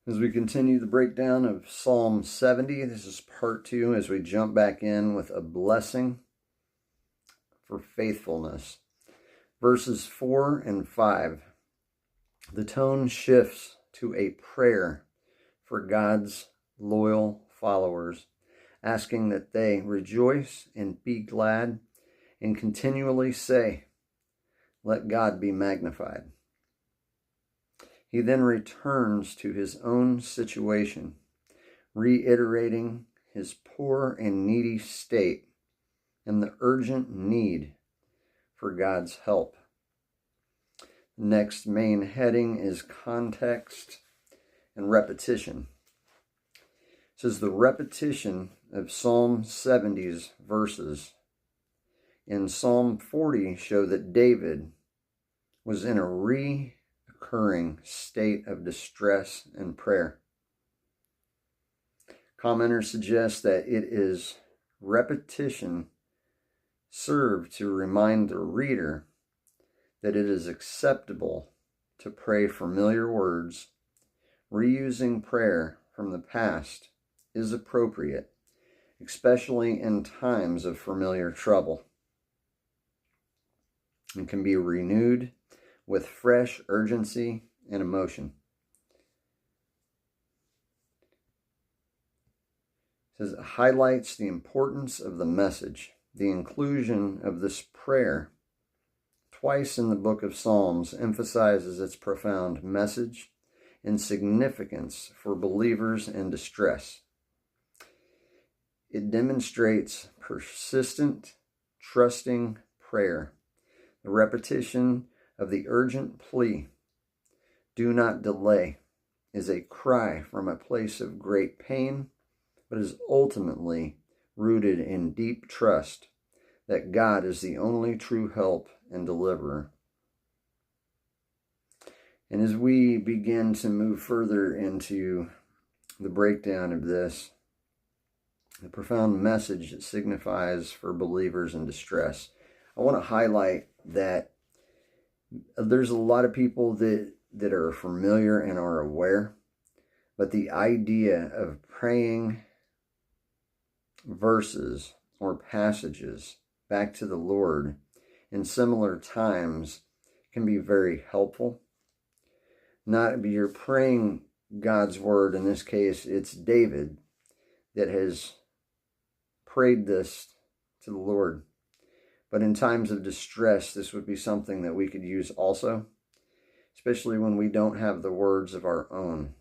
As we continue the breakdown of Psalm 70, this is part 2 as we jump back in with a blessing for faithfulness. Verses 4 and 5. The tone shifts to a prayer for God's loyal followers, asking that they rejoice and be glad and continually say, "Let God be magnified." He then returns to his own situation, reiterating his poor and needy state and the urgent need for God's help. The next main heading is context and repetition. It says the repetition of Psalm 70's verses in Psalm 40 show that David was in a recurring state of distress and prayer. Commenters suggest that it is repetition served to remind the reader that it is acceptable to pray familiar words. Reusing prayer from the past is appropriate, especially in times of familiar trouble, and can be renewed with fresh urgency and emotion. It says it highlights the importance of the message. The inclusion of this prayer twice in the book of Psalms emphasizes its profound message and significance for believers in distress. It demonstrates persistent, trusting prayer. The repetition of the urgent plea, "Do not delay," is a cry from a place of great pain, but is ultimately rooted in deep trust that God is the only true help and deliverer. And as we begin to move further into the breakdown of this, the profound message it signifies for believers in distress, I want to highlight that there's a lot of people that are familiar and are aware, but the idea of praying verses or passages back to the Lord in similar times can be very helpful. You're praying God's word. In this case, it's David that has prayed this to the Lord. But in times of distress, this would be something that we could use also, especially when we don't have the words of our own.